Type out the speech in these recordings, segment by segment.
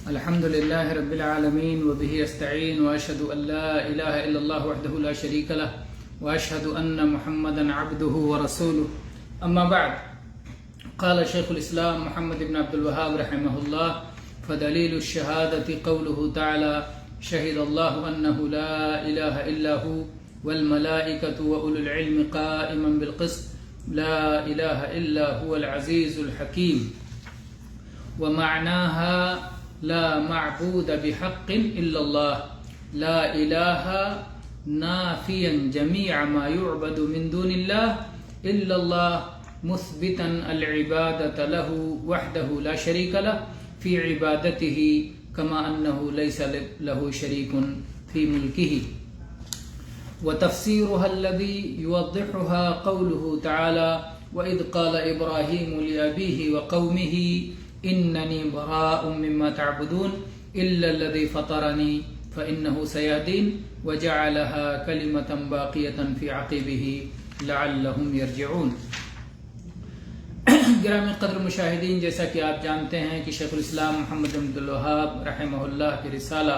الحمد لله رب العالمين وبه استعين وأشهد أن لا إله إلا الله وحده لا شريك له وأشهد أن محمدا عبده ورسوله أما بعد. قال شيخ الإسلام محمد بن عبد الوهاب رحمه الله: فدليل الشهادة قوله تعالى: شهد الله أنه لا إله إلا هو والملائكة وأولو العلم قائما بالقسط لا إله إلا هو العزيز الحكيم. ومعناها لا معبود بحق إلا الله، لا إله نافيا جميع ما يعبد من دون الله إلا الله، مثبتا العبادة له وحده لا شريك له في عبادته كما أنه ليس له شريك في ملكه. وتفسيرها الذي يوضحها قوله تعالى: وإذ قال إبراهيم لأبيه وقومه إنني براء مما تعبدون إلا الذي فطرني فإنه سيهدين وجعلها كلمة باقية في عقبه لعلهم يرجعون. گرامی قدر مشاہدین، جیسا کہ آپ جانتے ہیں کہ شیخ الاسلام محمد بن عبد الوہاب رحمہ اللہ کی رسالہ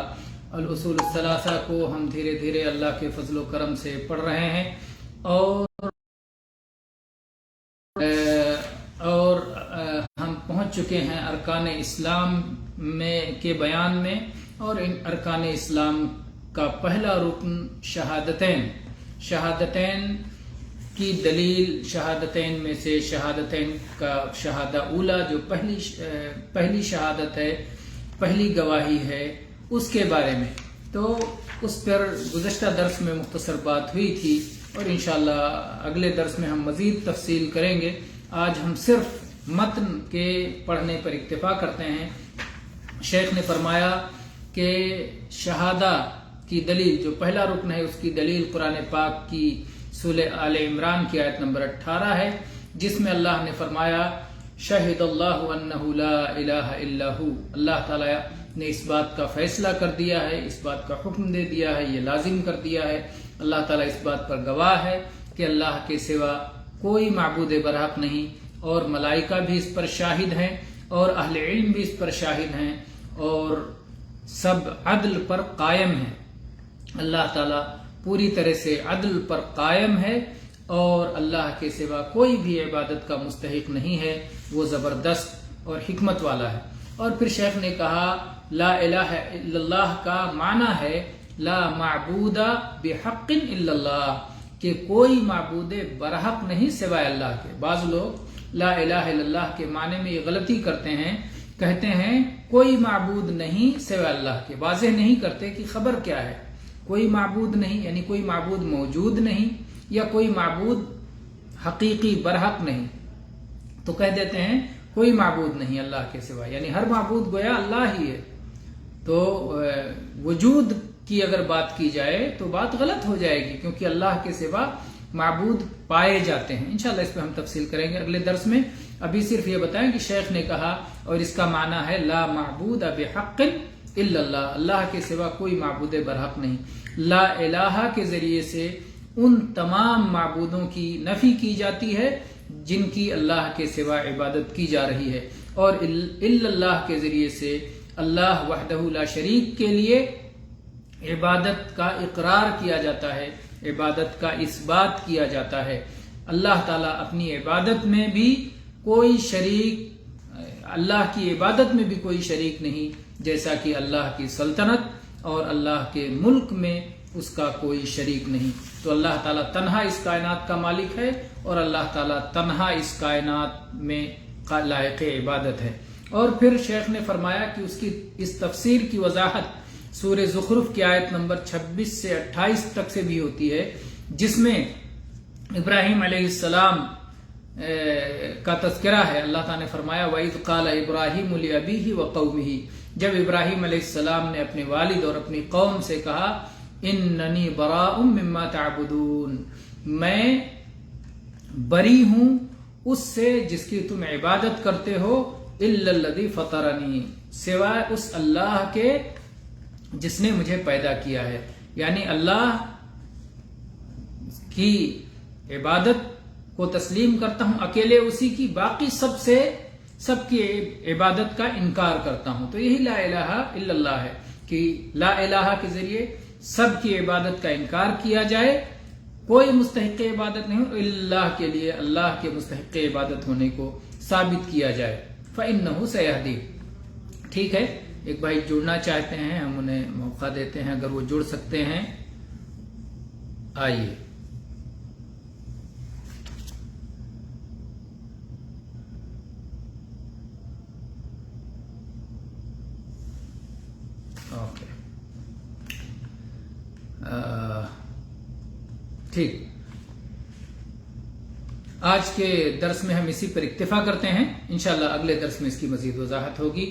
الاصول الثلاثہ کو ہم دھیرے دھیرے اللہ کے فضل و کرم سے پڑھ رہے ہیں اور ہم پہنچ چکے ہیں ارکان اسلام کے بیان میں، اور ان ارکان اسلام کا پہلا رکن شہادتین کی دلیل، شہادتین میں سے شہادتین کا شہادہ اولا جو پہلی شہادت ہے، پہلی گواہی ہے، اس کے بارے میں تو اس پر گزشتہ درس میں مختصر بات ہوئی تھی، اور انشاءاللہ اگلے درس میں ہم مزید تفصیل کریں گے. آج ہم صرف متن کے پڑھنے پر اکتفا کرتے ہیں. شیخ نے فرمایا کہ شہادہ کی دلیل جو پہلا رکن ہے، اس کی دلیل قرآن پاک کی سورہ آل عمران کی آیت نمبر 18 ہے، جس میں اللہ نے فرمایا: شہد اللہ انہ لا الہ الا ہو. اللہ تعالی نے اس بات کا فیصلہ کر دیا ہے، اس بات کا حکم دے دیا ہے، یہ لازم کر دیا ہے. اللہ تعالی اس بات پر گواہ ہے کہ اللہ کے سوا کوئی معبود برحق نہیں، اور ملائکہ بھی اس پر شاہد ہیں، اور اہل علم بھی اس پر شاہد ہیں، اور سب عدل پر قائم ہیں. اللہ تعالی پوری طرح سے عدل پر قائم ہے، اور اللہ کے سوا کوئی بھی عبادت کا مستحق نہیں ہے. وہ زبردست اور حکمت والا ہے. اور پھر شیخ نے کہا لا الہ الا اللہ کا معنی ہے لا معبود بحق الا اللہ، کہ کوئی معبود برحق نہیں سوائے اللہ کے. بعض لوگ لا الہ الا اللہ کے معنی میں یہ غلطی کرتے ہیں، کہتے ہیں کوئی معبود نہیں سوائے اللہ کے، واضح نہیں کرتے کہ خبر کیا ہے. کوئی معبود نہیں یعنی کوئی معبود موجود نہیں، یا کوئی معبود حقیقی برحق نہیں، تو کہہ دیتے ہیں کوئی معبود نہیں اللہ کے سوا، یعنی ہر معبود گویا اللہ ہی ہے. تو وجود کی اگر بات کی جائے تو بات غلط ہو جائے گی، کیونکہ اللہ کے سوا معبود پائے جاتے ہیں. انشاءاللہ اس پہ ہم تفصیل کریں گے اگلے درس میں. ابھی صرف یہ بتائیں کہ شیخ نے کہا، اور اس کا معنی ہے لا معبود بحق الا اللہ، اللہ کے سوا کوئی معبود برحق نہیں. لا الہ کے ذریعے سے ان تمام معبودوں کی نفی کی جاتی ہے جن کی اللہ کے سوا عبادت کی جا رہی ہے، اور الا اللہ کے ذریعے سے اللہ وحدہ لا شریک کے لیے عبادت کا اقرار کیا جاتا ہے، عبادت کا اثبات کیا جاتا ہے. اللہ تعالیٰ اپنی عبادت میں بھی کوئی شریک، اللہ کی عبادت میں بھی کوئی شریک نہیں، جیسا کہ اللہ کی سلطنت اور اللہ کے ملک میں اس کا کوئی شریک نہیں. تو اللہ تعالیٰ تنہا اس کائنات کا مالک ہے، اور اللہ تعالیٰ تنہا اس کائنات میں لائق عبادت ہے. اور پھر شیخ نے فرمایا کہ اس تفسیر کی وضاحت سورہ زخرف کی آیت نمبر 26 سے 28 تک سے بھی ہوتی ہے، جس میں ابراہیم علیہ السلام کا تذکرہ ہے. اللہ تعالیٰ نے فرمایا وَإِذْ قَالَ إِبْرَاهِيمُ لِأَبِيهِ وَقَوْمِهِ، جب ابراہیم علیہ السلام نے اپنے والد اور اپنی قوم سے کہا اِنَّنِي بَرَاءٌ مِّمَّا تَعْبُدُونَ، میں بری ہوں اس سے جس کی تم عبادت کرتے ہو، إِلَّا الَّذِي فَطَرَنِي، سوائے اس اللہ کے جس نے مجھے پیدا کیا ہے. یعنی اللہ کی عبادت کو تسلیم کرتا ہوں اکیلے اسی کی، باقی سب سے سب کی عبادت کا انکار کرتا ہوں. تو یہی لا الہ الا اللہ ہے کہ لا الہ کے ذریعے سب کی عبادت کا انکار کیا جائے، کوئی مستحق عبادت نہیں، اللہ کے لیے اللہ کے مستحق عبادت ہونے کو ثابت کیا جائے. فإنہ سیہدی. ٹھیک ہے، ایک بھائی جڑنا چاہتے ہیں، ہم انہیں موقع دیتے ہیں اگر وہ جڑ سکتے ہیں. آئیے. اوکے ٹھیک، آج کے درس میں ہم اسی پر اکتفا کرتے ہیں. انشاءاللہ اگلے درس میں اس کی مزید وضاحت ہوگی.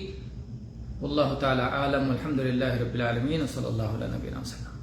واللہ تعالی عالم. الحمدللہ رب العالمین، صلی اللہ علیہ نبینا وسلم.